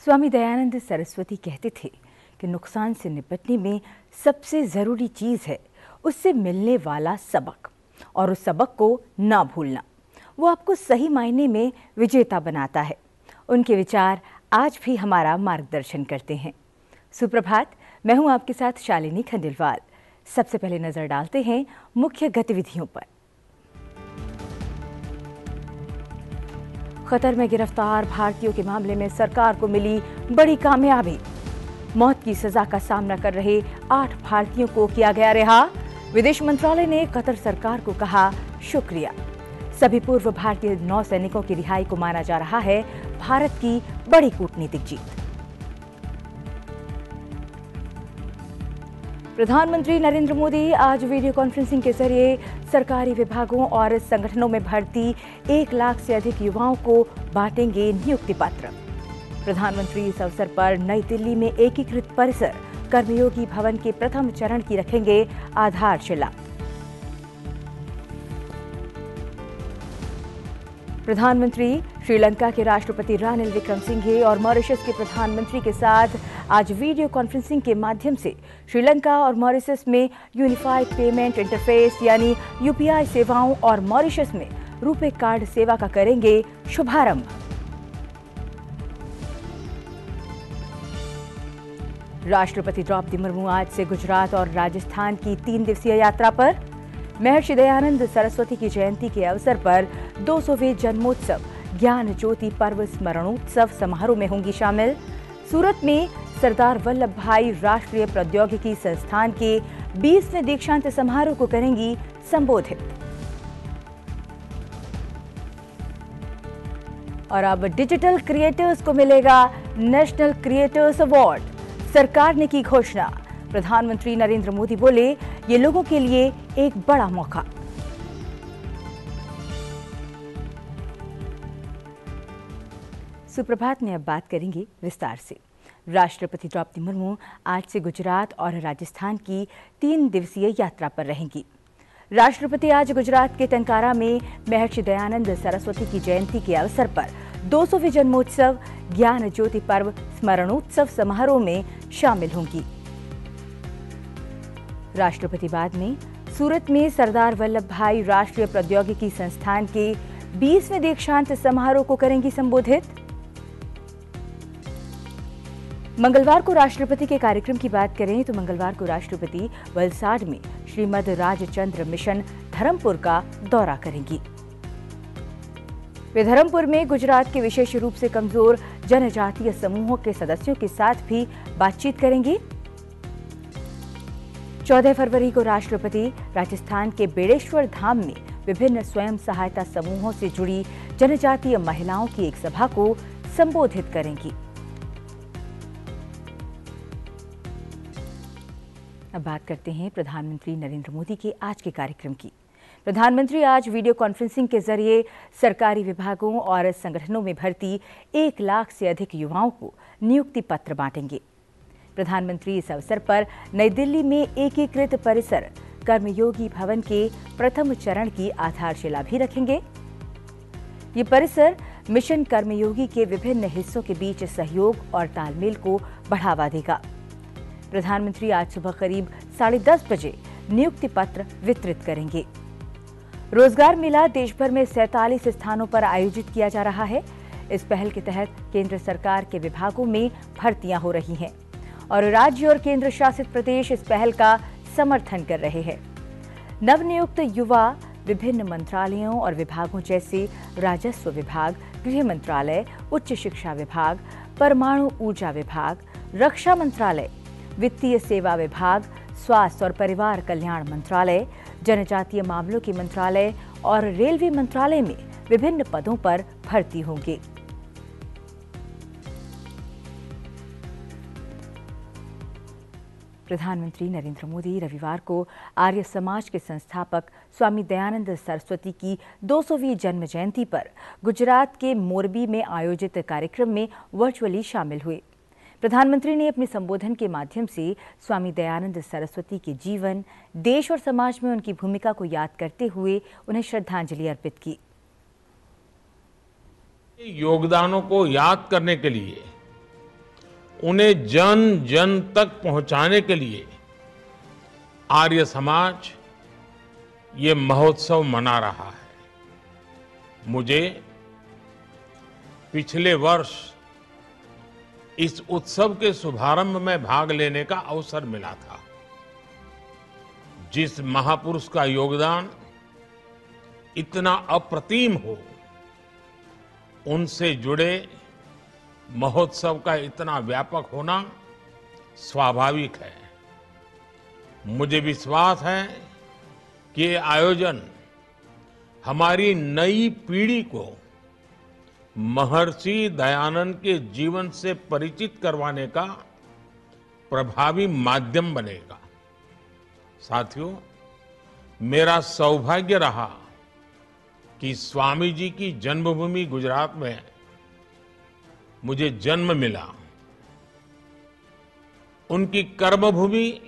स्वामी दयानंद सरस्वती कहते थे कि नुकसान से निपटने में सबसे ज़रूरी चीज़ है उससे मिलने वाला सबक, और उस सबक को ना भूलना। वो आपको सही मायने में विजेता बनाता है। उनके विचार आज भी हमारा मार्गदर्शन करते हैं। सुप्रभात, मैं हूं आपके साथ शालिनी खंडेलवाल। सबसे पहले नजर डालते हैं मुख्य गतिविधियों पर। कतर में गिरफ्तार भारतीयों के मामले में सरकार को मिली बड़ी कामयाबी। मौत की सजा का सामना कर रहे 8 भारतीयों को किया गया रिहा। विदेश मंत्रालय ने कतर सरकार को कहा शुक्रिया। सभी पूर्व भारतीय नौसैनिकों की रिहाई को माना जा रहा है भारत की बड़ी कूटनीतिक जीत। प्रधानमंत्री नरेंद्र मोदी आज वीडियो कॉन्फ्रेंसिंग के जरिए सरकारी विभागों और संगठनों में भर्ती 1 लाख से अधिक युवाओं को बांटेंगे नियुक्ति पत्र। प्रधानमंत्री इस अवसर पर नई दिल्ली में एकीकृत परिसर कर्मयोगी भवन के प्रथम चरण की रखेंगे आधारशिला। प्रधानमंत्री श्रीलंका के राष्ट्रपति रानिल विक्रमसिंघे और मॉरिशस के प्रधानमंत्री के साथ आज वीडियो कॉन्फ्रेंसिंग के माध्यम से श्रीलंका और मॉरिशस में यूनिफाइड पेमेंट इंटरफेस यानी यूपीआई सेवाओं और मॉरिशस में रुपे कार्ड सेवा का करेंगे शुभारंभ। राष्ट्रपति द्रौपदी मुर्मू आज से गुजरात और राजस्थान की 3 दिवसीय यात्रा पर। महर्षि दयानंद सरस्वती की जयंती के अवसर पर 200वें जन्मोत्सव ज्ञान ज्योति पर्व स्मरणोत्सव समारोह में होंगी शामिल। सूरत में सरदार वल्लभ भाई राष्ट्रीय प्रौद्योगिकी संस्थान के 20वें दीक्षांत समारोह को करेंगी संबोधित। और अब डिजिटल क्रिएटर्स को मिलेगा नेशनल क्रिएटर्स अवार्ड। सरकार ने की घोषणा। प्रधानमंत्री नरेंद्र मोदी बोले, ये लोगों के लिए एक बड़ा मौका। सुप्रभात में अब बात करेंगे विस्तार से। राष्ट्रपति द्रौपदी मुर्मू आज से गुजरात और राजस्थान की 3 दिवसीय यात्रा पर रहेंगी। राष्ट्रपति आज गुजरात के टंकारा में महर्षि दयानंद सरस्वती की जयंती के अवसर पर 200वें जन्मोत्सव ज्ञान ज्योति पर्व स्मरणोत्सव समारोह में शामिल होंगी। राष्ट्रपति बाद में सूरत में सरदार वल्लभ भाई राष्ट्रीय प्रौद्योगिकी संस्थान के 20वें दीक्षांत समारोह को करेंगी संबोधित। मंगलवार को राष्ट्रपति के कार्यक्रम की बात करें तो मंगलवार को राष्ट्रपति वलसाड में श्रीमद राजचंद्र मिशन धरमपुर का दौरा करेंगी। वे धरमपुर में गुजरात के विशेष रूप से कमजोर जनजातीय समूहों के सदस्यों के साथ भी बातचीत करेंगी। 14 फरवरी को राष्ट्रपति राजस्थान के बेड़ेश्वर धाम में विभिन्न स्वयं सहायता समूहों से जुड़ी जनजातीय महिलाओं की एक सभा को संबोधित करेंगी। अब बात करते हैं प्रधानमंत्री नरेंद्र मोदी के आज के कार्यक्रम की। प्रधानमंत्री आज वीडियो कॉन्फ्रेंसिंग के जरिए सरकारी विभागों और संगठनों में भर्ती 1 लाख से अधिक युवाओं को नियुक्ति पत्र बांटेंगे। प्रधानमंत्री इस अवसर पर नई दिल्ली में एकीकृत परिसर कर्मयोगी भवन के प्रथम चरण की आधारशिला भी रखेंगे। ये परिसर मिशन कर्मयोगी के विभिन्न हिस्सों के बीच सहयोग और तालमेल को बढ़ावा देगा। प्रधानमंत्री आज सुबह करीब 10:30 बजे नियुक्ति पत्र वितरित करेंगे। रोजगार मेला देश भर में 47 स्थानों पर आयोजित किया जा रहा है। इस पहल के तहत केंद्र सरकार के विभागों में भर्तियां हो रही हैं और राज्य और केंद्र शासित प्रदेश इस पहल का समर्थन कर रहे हैं। नवनियुक्त युवा विभिन्न मंत्रालयों और विभागों जैसे राजस्व विभाग, गृह मंत्रालय, उच्च शिक्षा विभाग, परमाणु ऊर्जा विभाग, रक्षा मंत्रालय, वित्तीय सेवा विभाग, स्वास्थ्य और परिवार कल्याण मंत्रालय, जनजातीय मामलों के मंत्रालय और रेलवे मंत्रालय में विभिन्न पदों पर भर्ती होंगे। प्रधानमंत्री नरेंद्र मोदी रविवार को आर्य समाज के संस्थापक स्वामी दयानंद सरस्वती की 200वीं जन्म जयंती पर गुजरात के मोरबी में आयोजित कार्यक्रम में वर्चुअली शामिल हुए। प्रधानमंत्री ने अपने संबोधन के माध्यम से स्वामी दयानंद सरस्वती के जीवन, देश और समाज में उनकी भूमिका को याद करते हुए उन्हें श्रद्धांजलि अर्पित की। योगदानों को याद करने के लिए उन्हें जन जन तक पहुंचाने के लिए आर्य समाज ये महोत्सव मना रहा है। मुझे पिछले वर्ष इस उत्सव के शुभारंभ में भाग लेने का अवसर मिला था। जिस महापुरुष का योगदान इतना अप्रतिम हो, उनसे जुड़े महोत्सव का इतना व्यापक होना स्वाभाविक है। मुझे विश्वास है कि ये आयोजन हमारी नई पीढ़ी को महर्षि दयानंद के जीवन से परिचित करवाने का प्रभावी माध्यम बनेगा। साथियों, मेरा सौभाग्य रहा कि स्वामी जी की जन्मभूमि गुजरात में मुझे जन्म मिला। उनकी कर्मभूमि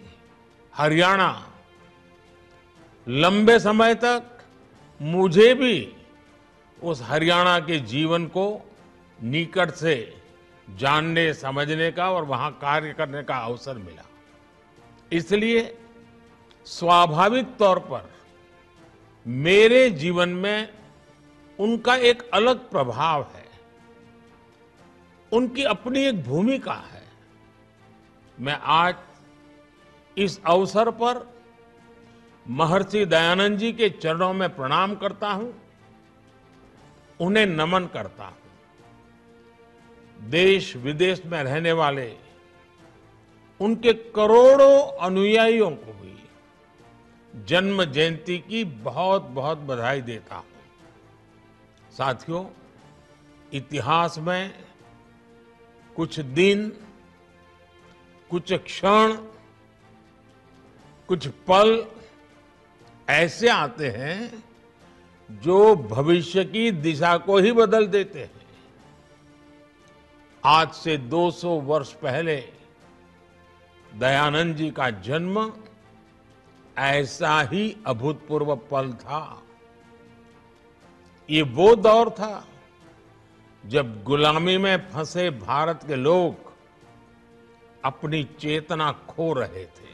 हरियाणा लंबे समय तक मुझे भी उस हरियाणा के जीवन को निकट से जानने समझने का और वहां कार्य करने का अवसर मिला। इसलिए स्वाभाविक तौर पर मेरे जीवन में उनका एक अलग प्रभाव है, उनकी अपनी एक भूमिका है। मैं आज इस अवसर पर महर्षि दयानंद जी के चरणों में प्रणाम करता हूं, उन्हें नमन करता हूं। देश विदेश में रहने वाले उनके करोड़ों अनुयायियों को भी जन्म जयंती की बहुत बहुत बधाई देता हूं। साथियों, इतिहास में कुछ दिन, कुछ क्षण, कुछ पल ऐसे आते हैं जो भविष्य की दिशा को ही बदल देते हैं। आज से 200 वर्ष पहले दयानंद जी का जन्म ऐसा ही अभूतपूर्व पल था। ये वो दौर था जब गुलामी में फंसे भारत के लोग अपनी चेतना खो रहे थे।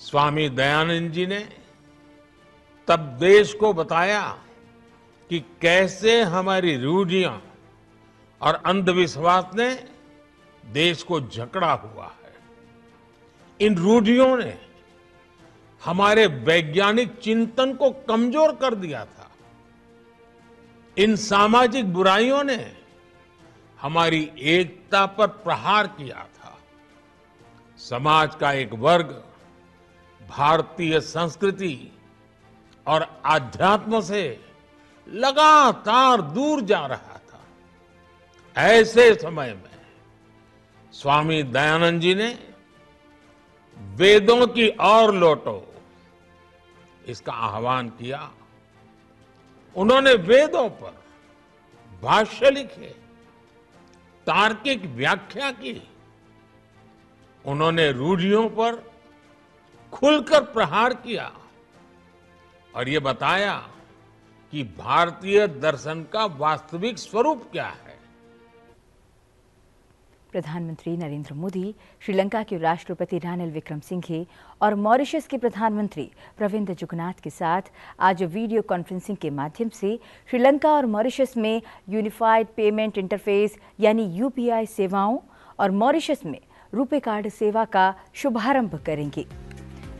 स्वामी दयानंद जी ने तब देश को बताया कि कैसे हमारी रूढ़ियां और अंधविश्वास ने देश को जकड़ा हुआ है। इन रूढ़ियों ने हमारे वैज्ञानिक चिंतन को कमजोर कर दिया था। इन सामाजिक बुराइयों ने हमारी एकता पर प्रहार किया था। समाज का एक वर्ग भारतीय संस्कृति और आध्यात्म से लगातार दूर जा रहा था। ऐसे समय में स्वामी दयानंद जी ने वेदों की ओर लौटो इसका आह्वान किया। उन्होंने वेदों पर भाष्य लिखे, तार्किक व्याख्या की। उन्होंने रूढ़ियों पर खुलकर प्रहार किया और ये बताया कि भारतीय दर्शन का वास्तविक स्वरूप क्या है। प्रधानमंत्री नरेंद्र मोदी, श्रीलंका के राष्ट्रपति रानिल विक्रमसिंघे और मॉरिशस के प्रधानमंत्री प्रविंद जुगनाथ के साथ आज वीडियो कॉन्फ्रेंसिंग के माध्यम से श्रीलंका और मॉरिशस में यूनिफाइड पेमेंट इंटरफेस यानी यूपीआई सेवाओं और मॉरिशस में रुपे कार्ड सेवा का शुभारंभ करेंगे।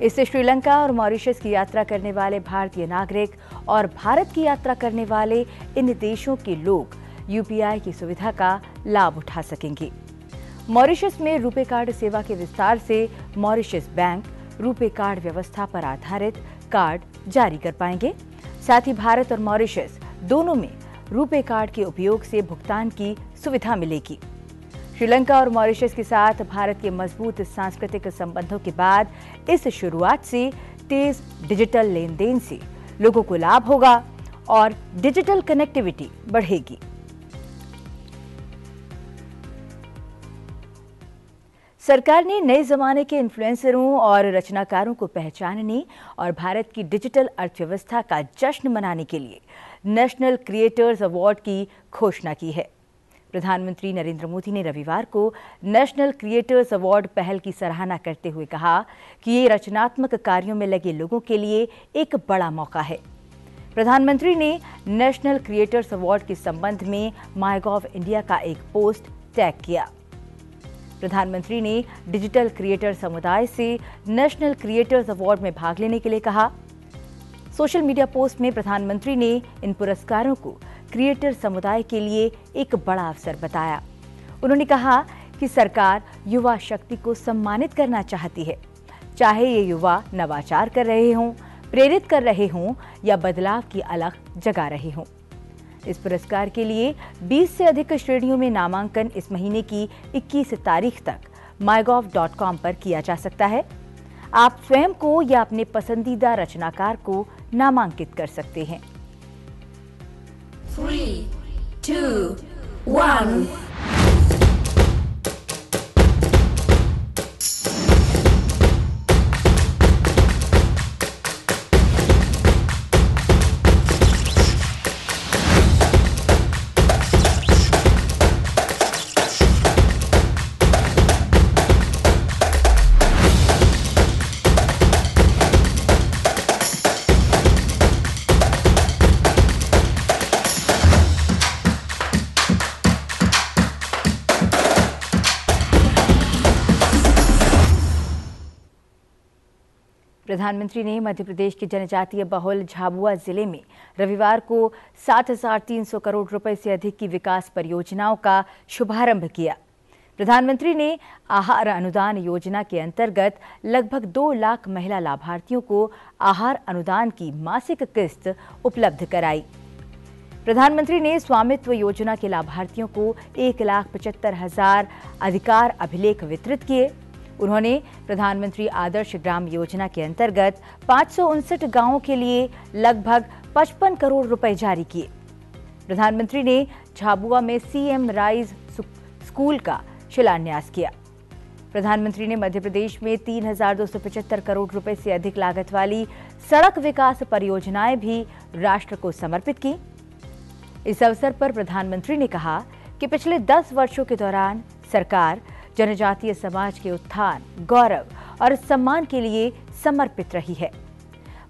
इससे श्रीलंका और मॉरिशस की यात्रा करने वाले भारतीय नागरिक और भारत की यात्रा करने वाले इन देशों के लोग यूपीआई की सुविधा का लाभ उठा सकेंगे। मॉरिशस में रुपे कार्ड सेवा के विस्तार से मॉरिशस बैंक रुपे कार्ड व्यवस्था पर आधारित कार्ड जारी कर पाएंगे। साथ ही भारत और मॉरिशस दोनों में रुपे कार्ड के उपयोग से भुगतान की सुविधा मिलेगी। श्रीलंका और मॉरिशस के साथ भारत के मजबूत सांस्कृतिक संबंधों के बाद इस शुरुआत से तेज डिजिटल लेन देन से लोगों को लाभ होगा और डिजिटल कनेक्टिविटी बढ़ेगी। सरकार ने नए जमाने के इन्फ्लुएंसरों और रचनाकारों को पहचानने और भारत की डिजिटल अर्थव्यवस्था का जश्न मनाने के लिए नेशनल क्रिएटर्स अवार्ड की घोषणा की है। प्रधानमंत्री नरेंद्र मोदी ने रविवार को नेशनल क्रिएटर्स अवार्ड पहल की सराहना करते हुए कहा कि ये रचनात्मक कार्यों में लगे लोगों के लिए एक बड़ा मौका है। प्रधानमंत्री ने नेशनल क्रिएटर्स अवार्ड के संबंध में माईगॉव इंडिया का एक पोस्ट टैग किया। प्रधानमंत्री ने डिजिटल क्रिएटर समुदाय से नेशनल क्रिएटर्स अवार्ड में भाग लेने के लिए कहा। सोशल मीडिया पोस्ट में प्रधानमंत्री ने इन पुरस्कारों को क्रिएटर समुदाय के लिए एक बड़ा अवसर बताया। उन्होंने कहा कि सरकार युवा शक्ति को सम्मानित करना चाहती है, चाहे ये युवा नवाचार कर रहे हों, प्रेरित कर रहे हों या बदलाव की अलख जगा रहे हों। इस पुरस्कार के लिए 20 से अधिक श्रेणियों में नामांकन इस महीने की 21 तारीख तक mygov.com पर किया जा सकता है। आप स्वयं को या अपने पसंदीदा रचनाकार को नामांकित कर सकते हैं। 3, 2, 1 प्रधानमंत्री ने मध्य प्रदेश के जनजातीय बहुल झाबुआ जिले में रविवार को 7,300 करोड़ रुपए से अधिक की विकास परियोजनाओं का शुभारंभ किया। प्रधानमंत्री ने आहार अनुदान योजना के अंतर्गत लगभग 2 लाख महिला लाभार्थियों को आहार अनुदान की मासिक किस्त उपलब्ध कराई। प्रधानमंत्री ने स्वामित्व योजना के लाभार्थियों को 1,75,000 अधिकार अभिलेख वितरित किए। उन्होंने प्रधानमंत्री आदर्श ग्राम योजना के अंतर्गत 559 गांवों के लिए लगभग 55 करोड़ रुपए जारी किए। प्रधानमंत्री ने झाबुआ में सीएम राइज स्कूल का शिलान्यास किया। प्रधानमंत्री ने मध्य प्रदेश में 3,275 करोड़ रुपए से अधिक लागत वाली सड़क विकास परियोजनाएं भी राष्ट्र को समर्पित की। इस अवसर पर प्रधानमंत्री ने कहा कि पिछले 10 वर्षों के दौरान सरकार जनजातीय समाज के उत्थान, गौरव और सम्मान के लिए समर्पित रही है।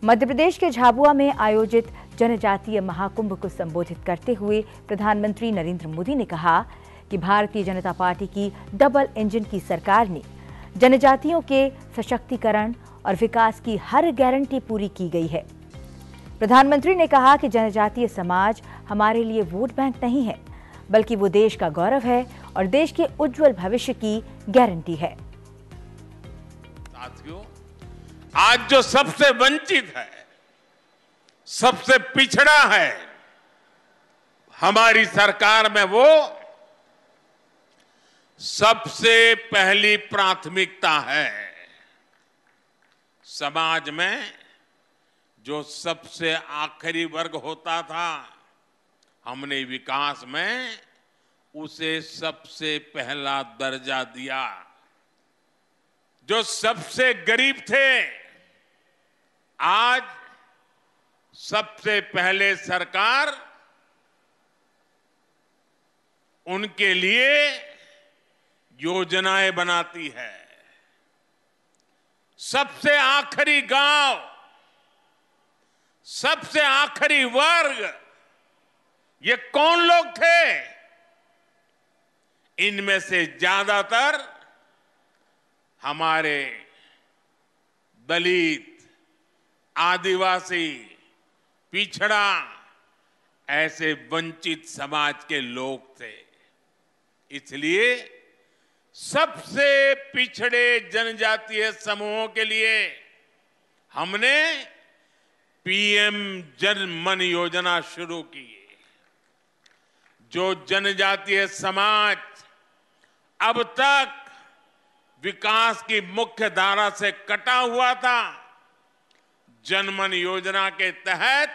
मध्य प्रदेश के झाबुआ में आयोजित जनजातीय महाकुंभ को संबोधित करते हुए प्रधानमंत्री नरेंद्र मोदी ने कहा कि भारतीय जनता पार्टी की डबल इंजन की सरकार ने जनजातियों के सशक्तिकरण और विकास की हर गारंटी पूरी की गई है। प्रधानमंत्री ने कहा कि जनजातीय समाज हमारे लिए वोट बैंक नहीं है, बल्कि वो देश का गौरव है और देश के उज्जवल भविष्य की गारंटी है। साथियों, आज जो सबसे वंचित है, सबसे पिछड़ा है, हमारी सरकार में वो सबसे पहली प्राथमिकता है। समाज में जो सबसे आखिरी वर्ग होता था, हमने विकास में उसे सबसे पहला दर्जा दिया। जो सबसे गरीब थे, आज सबसे पहले सरकार उनके लिए योजनाएं बनाती है। सबसे आखिरी गांव, सबसे आखिरी वर्ग, ये कौन लोग थे? इनमें से ज्यादातर हमारे दलित, आदिवासी, पिछड़ा, ऐसे वंचित समाज के लोग थे। इसलिए सबसे पिछड़े जनजातीय समूहों के लिए हमने पीएम जन मन योजना शुरू की। जो जनजातीय समाज अब तक विकास की मुख्य धारा से कटा हुआ था, जनमन योजना के तहत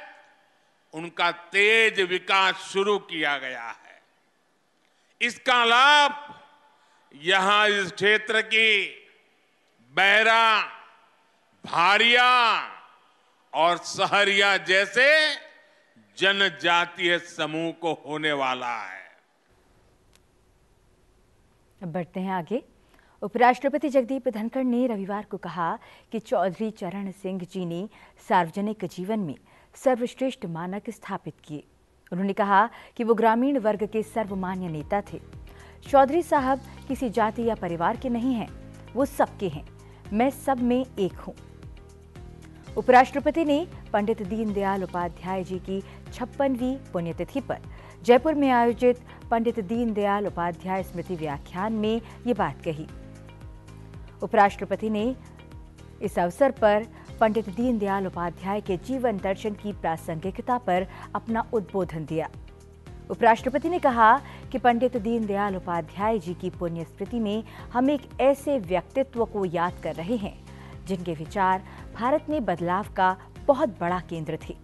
उनका तेज विकास शुरू किया गया है। इसका लाभ यहां इस क्षेत्र की बैरा, भारिया और सहरिया जैसे जनजातीय समूह को होने वाला है। अब बढ़ते हैं आगे। उपराष्ट्रपति जगदीप धनखड़ ने रविवार को कहा कि चौधरी चरण सिंह जी ने सार्वजनिक जीवन में सर्वश्रेष्ठ मानक स्थापित किए। उन्होंने कहा कि वो ग्रामीण वर्ग के सर्वमान्य नेता थे। चौधरी साहब किसी जाति या परिवार के नहीं हैं, वो सबके हैं। मैं सब में एक हूं। उपराष्ट्रपति ने पंडित दीनदयाल उपाध्याय जी की 56वीं पुण्यतिथि पर जयपुर में आयोजित पंडित दीनदयाल उपाध्याय स्मृति व्याख्यान में ये बात कही। उपराष्ट्रपति ने इस अवसर पर पंडित दीनदयाल उपाध्याय के जीवन दर्शन की प्रासंगिकता पर अपना उद्बोधन दिया। उपराष्ट्रपति ने कहा कि पंडित दीनदयाल उपाध्याय जी की पुण्य स्मृति में हम एक ऐसे व्यक्तित्व को याद कर रहे हैं जिनके विचार भारत में बदलाव का बहुत बड़ा केंद्र थे।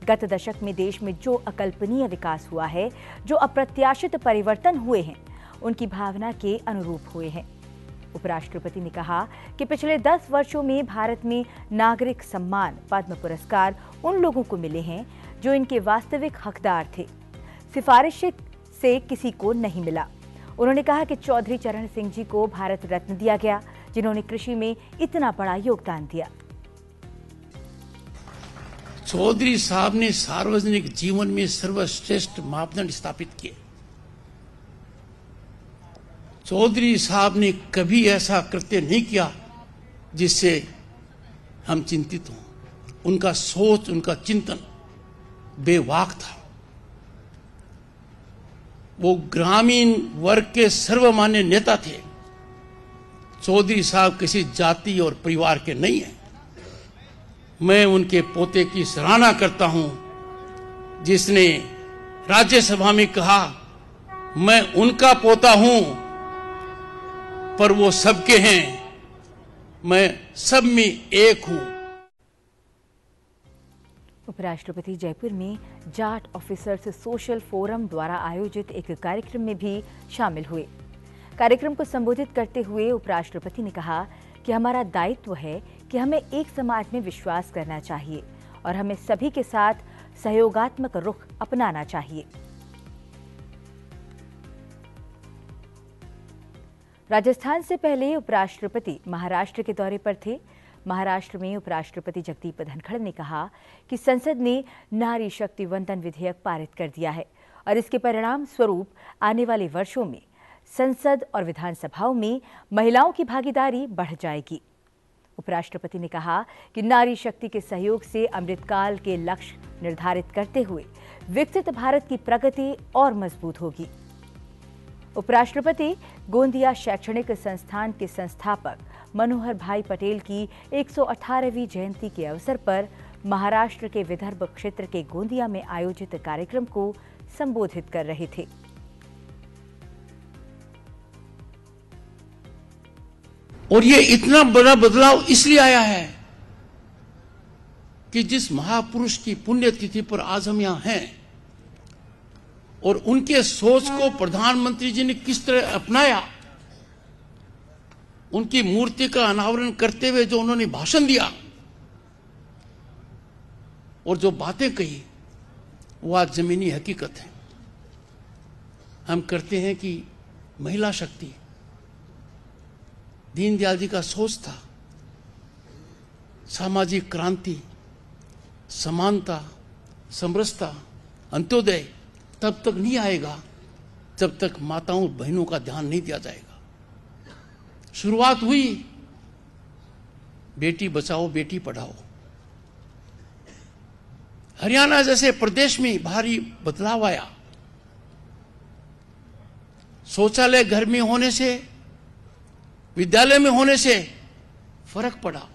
गत दशक में देश में जो अकल्पनीय विकास हुआ है, जो अप्रत्याशित परिवर्तन हुए हैं, उनकी भावना के अनुरूप हुए हैं। उपराष्ट्रपति ने कहा कि पिछले 10 वर्षों में भारत में नागरिक सम्मान पद्म पुरस्कार उन लोगों को मिले हैं जो इनके वास्तविक हकदार थे। सिफारिश से किसी को नहीं मिला। उन्होंने कहा कि चौधरी चरण सिंह जी को भारत रत्न दिया गया, जिन्होंने कृषि में इतना बड़ा योगदान दिया। चौधरी साहब ने सार्वजनिक जीवन में सर्वश्रेष्ठ मापदंड स्थापित किए। चौधरी साहब ने कभी ऐसा कृत्य नहीं किया जिससे हम चिंतित हों। उनका सोच, उनका चिंतन बेवाक था। वो ग्रामीण वर्ग के सर्वमान्य नेता थे। चौधरी साहब किसी जाति और परिवार के नहीं हैं। मैं उनके पोते की सराहना करता हूं जिसने राज्यसभा में कहा, मैं उनका पोता हूं पर वो सबके हैं, मैं सब में एक हूं। उपराष्ट्रपति जयपुर में जाट ऑफिसर्स सोशल फोरम द्वारा आयोजित एक कार्यक्रम में भी शामिल हुए। कार्यक्रम को संबोधित करते हुए उपराष्ट्रपति ने कहा कि हमारा दायित्व है कि हमें एक समाज में विश्वास करना चाहिए और हमें सभी के साथ सहयोगात्मक रुख अपनाना चाहिए। राजस्थान से पहले उपराष्ट्रपति महाराष्ट्र के दौरे पर थे। महाराष्ट्र में उपराष्ट्रपति जगदीप धनखड़ ने कहा कि संसद ने नारी शक्ति वंदन विधेयक पारित कर दिया है और इसके परिणाम स्वरूप आने वाले वर्षों में संसद और विधानसभाओं में महिलाओं की भागीदारी बढ़ जाएगी। उपराष्ट्रपति ने कहा कि नारी शक्ति के सहयोग से अमृतकाल के लक्ष्य निर्धारित करते हुए विकसित भारत की प्रगति और मजबूत होगी। उपराष्ट्रपति गोंदिया शैक्षणिक संस्थान के संस्थापक मनोहर भाई पटेल की 118वीं जयंती के अवसर पर महाराष्ट्र के विदर्भ क्षेत्र के गोंदिया में आयोजित कार्यक्रम को संबोधित कर रहे थे। और ये इतना बड़ा बदलाव इसलिए आया है कि जिस महापुरुष की पुण्यतिथि पर आज हम यहां हैं और उनके सोच को प्रधानमंत्री जी ने किस तरह अपनाया, उनकी मूर्ति का अनावरण करते हुए जो उन्होंने भाषण दिया और जो बातें कही, वो आज जमीनी हकीकत है। हम करते हैं कि महिला शक्ति, दीनदयाल जी का सोच था, सामाजिक क्रांति, समानता, समरसता, अंत्योदय तब तक नहीं आएगा जब तक माताओं और बहनों का ध्यान नहीं दिया जाएगा। शुरुआत हुई बेटी बचाओ बेटी पढ़ाओ। हरियाणा जैसे प्रदेश में भारी बदलाव आया। शौचालय घर में होने से, विद्यालय में होने से फर्क पड़ा,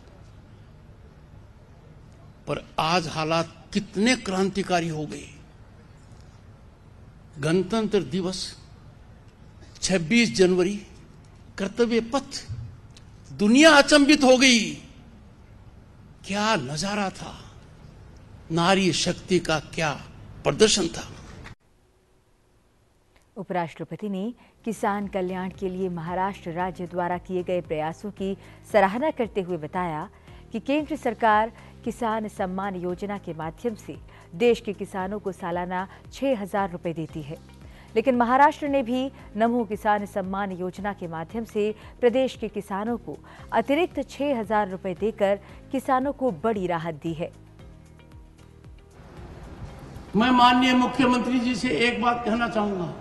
पर आज हालात कितने क्रांतिकारी हो गए। गणतंत्र दिवस, 26 जनवरी, कर्तव्य पथ, दुनिया अचंभित हो गई। क्या नजारा था, नारी शक्ति का क्या प्रदर्शन था। उपराष्ट्रपति ने किसान कल्याण के लिए महाराष्ट्र राज्य द्वारा किए गए प्रयासों की सराहना करते हुए बताया कि केंद्र सरकार किसान सम्मान योजना के माध्यम से देश के किसानों को सालाना 6,000 रुपए देती है। लेकिन महाराष्ट्र ने भी नमो किसान सम्मान योजना के माध्यम से प्रदेश के किसानों को अतिरिक्त 6,000 रुपए देकर किसानों को बड़ी राहत दी है। मैं माननीय मुख्यमंत्री जी से एक बात कहना चाहूंगा।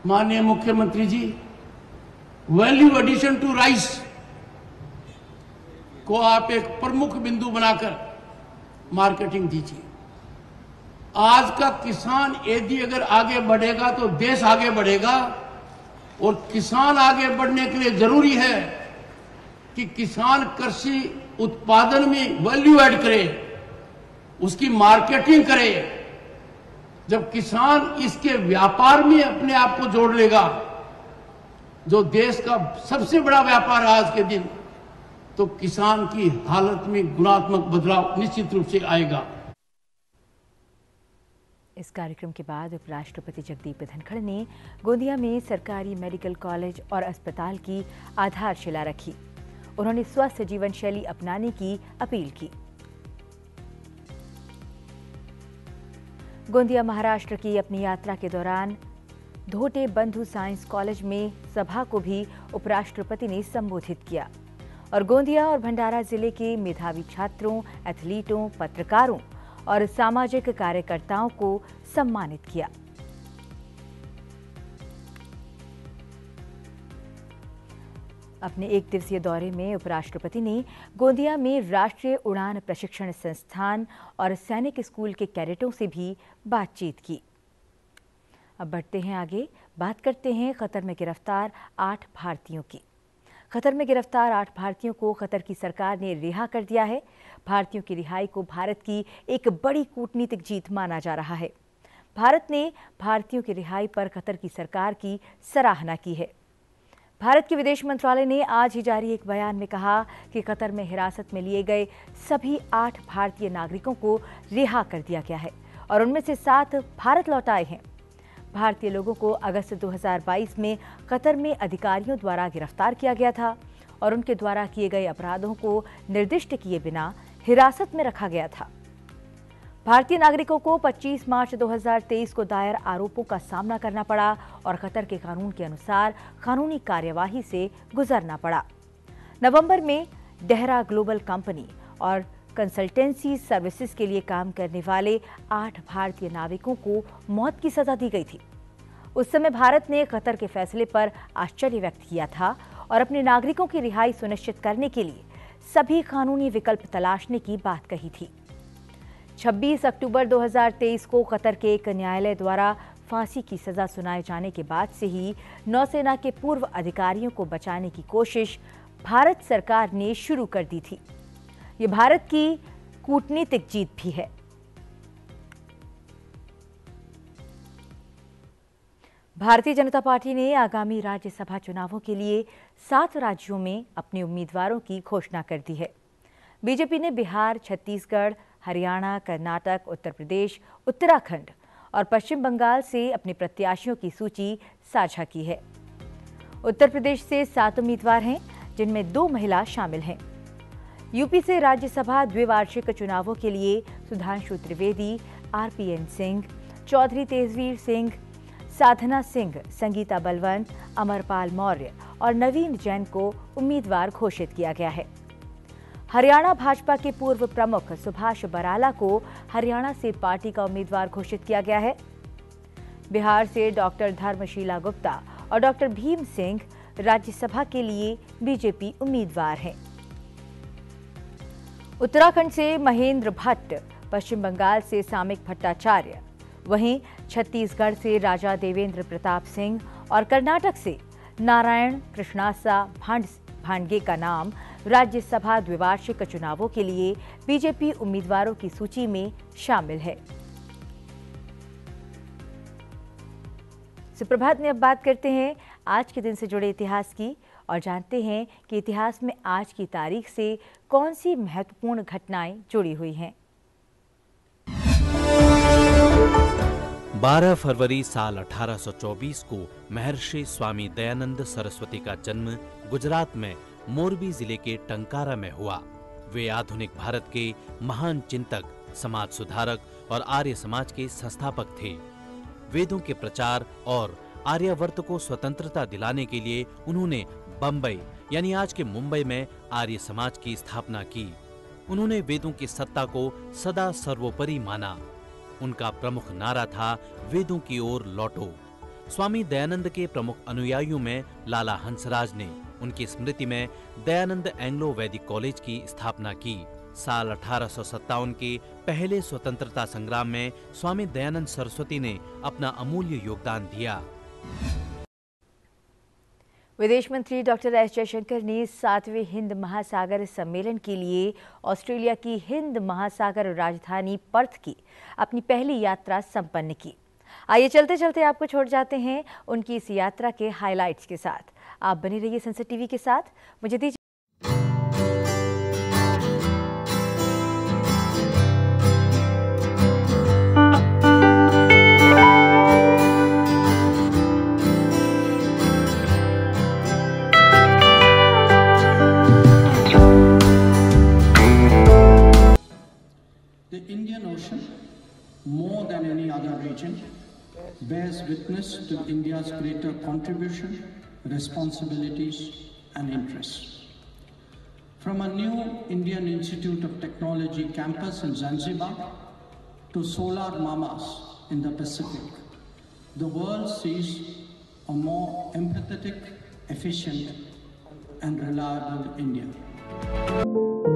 माननीय मुख्यमंत्री जी, वैल्यू एडिशन टू राइस को आप एक प्रमुख बिंदु बनाकर मार्केटिंग दीजिए। आज का किसान यदि अगर आगे बढ़ेगा तो देश आगे बढ़ेगा, और किसान आगे बढ़ने के लिए जरूरी है कि किसान कृषि उत्पादन में वैल्यू ऐड करे, उसकी मार्केटिंग करे। जब किसान इसके व्यापार में अपने आप को जोड़ लेगा, जो देश का सबसे बड़ा व्यापार है आज के दिन, तो किसान की हालत में गुणात्मक बदलाव निश्चित रूप से आएगा। इस कार्यक्रम के बाद उपराष्ट्रपति जगदीप धनखड़ ने गोंदिया में सरकारी मेडिकल कॉलेज और अस्पताल की आधारशिला रखी। उन्होंने स्वस्थ जीवन शैली अपनाने की अपील की। गोंदिया महाराष्ट्र की अपनी यात्रा के दौरान धोटे बंधु साइंस कॉलेज में सभा को भी उपराष्ट्रपति ने संबोधित किया और गोंदिया और भंडारा जिले के मेधावी छात्रों, एथलीटों, पत्रकारों और सामाजिक कार्यकर्ताओं को सम्मानित किया। अपने एक दिवसीय दौरे में उपराष्ट्रपति ने गोंदिया में राष्ट्रीय उड़ान प्रशिक्षण संस्थान और सैनिक स्कूल के कैडेटों से भी बातचीत की। अब बढ़ते हैं आगे, बात करते हैं कतर में गिरफ्तार 8 भारतीयों की। कतर में गिरफ्तार 8 भारतीयों को कतर की सरकार ने रिहा कर दिया है। भारतीयों की रिहाई को भारत की एक बड़ी कूटनीतिक जीत माना जा रहा है। भारत ने भारतीयों की रिहाई पर कतर की सरकार की सराहना की है। भारत के विदेश मंत्रालय ने आज ही जारी एक बयान में कहा कि कतर में हिरासत में लिए गए सभी 8 भारतीय नागरिकों को रिहा कर दिया गया है और उनमें से 7 भारत लौट आए हैं। भारतीय लोगों को अगस्त 2022 में कतर में अधिकारियों द्वारा गिरफ्तार किया गया था और उनके द्वारा किए गए अपराधों को निर्दिष्ट किए बिना हिरासत में रखा गया था। भारतीय नागरिकों को 25 मार्च 2023 को दायर आरोपों का सामना करना पड़ा और कतर के कानून के अनुसार कानूनी कार्यवाही से गुजरना पड़ा। नवंबर में डेहरा ग्लोबल कंपनी और कंसल्टेंसी सर्विसेज के लिए काम करने वाले 8 भारतीय नाविकों को मौत की सजा दी गई थी। उस समय भारत ने कतर के फैसले पर आश्चर्य व्यक्त किया था और अपने नागरिकों की रिहाई सुनिश्चित करने के लिए सभी कानूनी विकल्प तलाशने की बात कही थी। 26 अक्टूबर 2023 को कतर के एक न्यायालय द्वारा फांसी की सजा सुनाए जाने के बाद से ही नौसेना के पूर्व अधिकारियों को बचाने की कोशिश भारत सरकार ने शुरू कर दी थी। ये भारत की कूटनीतिक जीत भी है। भारतीय जनता पार्टी ने आगामी राज्यसभा चुनावों के लिए 7 राज्यों में अपने उम्मीदवारों की घोषणा कर दी है। बीजेपी ने बिहार, छत्तीसगढ़, हरियाणा, कर्नाटक, उत्तर प्रदेश, उत्तराखंड और पश्चिम बंगाल से अपने प्रत्याशियों की सूची साझा की है। उत्तर प्रदेश से 7 उम्मीदवार हैं, जिनमें 2 महिला शामिल हैं। यूपी से राज्यसभा द्विवार्षिक चुनावों के लिए सुधांशु त्रिवेदी, आरपीएन सिंह, चौधरी तेजवीर सिंह, साधना सिंह, संगीता बलवंत, अमरपाल मौर्य और नवीन जैन को उम्मीदवार घोषित किया गया है। हरियाणा भाजपा के पूर्व प्रमुख सुभाष बराला को हरियाणा से पार्टी का उम्मीदवार घोषित किया गया है। बिहार से डॉक्टर धर्मशीला गुप्ता और डॉक्टर भीम सिंह राज्यसभा के लिए बीजेपी उम्मीदवार हैं। उत्तराखंड से महेंद्र भट्ट, पश्चिम बंगाल से सामिक भट्टाचार्य, वहीं छत्तीसगढ़ से राजा देवेंद्र प्रताप सिंह और कर्नाटक से नारायण कृष्णासा भांडगे का नाम राज्यसभा द्विवार्षिक चुनावों के लिए बीजेपी उम्मीदवारों की सूची में शामिल है। सुप्रभात में अब बात करते हैं आज के दिन से जुड़े इतिहास की और जानते हैं कि इतिहास में आज की तारीख से कौन सी महत्वपूर्ण घटनाएं जुड़ी हुई हैं। 12 फरवरी साल 1824 को महर्षि स्वामी दयानंद सरस्वती का जन्म गुजरात में मोरबी जिले के टंकारा में हुआ। वे आधुनिक भारत के महान चिंतक, समाज सुधारक और आर्य समाज के संस्थापक थे। वेदों के प्रचार और आर्यावर्त को स्वतंत्रता दिलाने के लिए उन्होंने बम्बई यानी आज के मुंबई में आर्य समाज की स्थापना की। उन्होंने वेदों की सत्ता को सदा सर्वोपरि माना। उनका प्रमुख नारा था वेदों की ओर लौटो। स्वामी दयानंद के प्रमुख अनुयायियों में लाला हंसराज ने उनकी स्मृति में दयानंद एंग्लो वैदिक कॉलेज की स्थापना की। साल 1857 के पहले स्वतंत्रता संग्राम में स्वामी दयानंद सरस्वती ने अपना अमूल्य योगदान दिया। विदेश मंत्री डॉक्टर एस जयशंकर ने 7वें हिंद महासागर सम्मेलन के लिए ऑस्ट्रेलिया की हिंद महासागर राजधानी पर्थ की अपनी पहली यात्रा संपन्न की। आइए चलते चलते आपको छोड़ जाते हैं उनकी इस यात्रा के हाइलाइट्स के साथ। आप बने रहिए सनसेट टीवी के साथ। मुझे दीजिए The Indian Ocean, more than any other region, bears witness to India's greater contribution, responsibilities, and interests. From a new Indian Institute of Technology campus in Zanzibar to solar mamas in the Pacific, the world sees a more empathetic, efficient, and reliable India.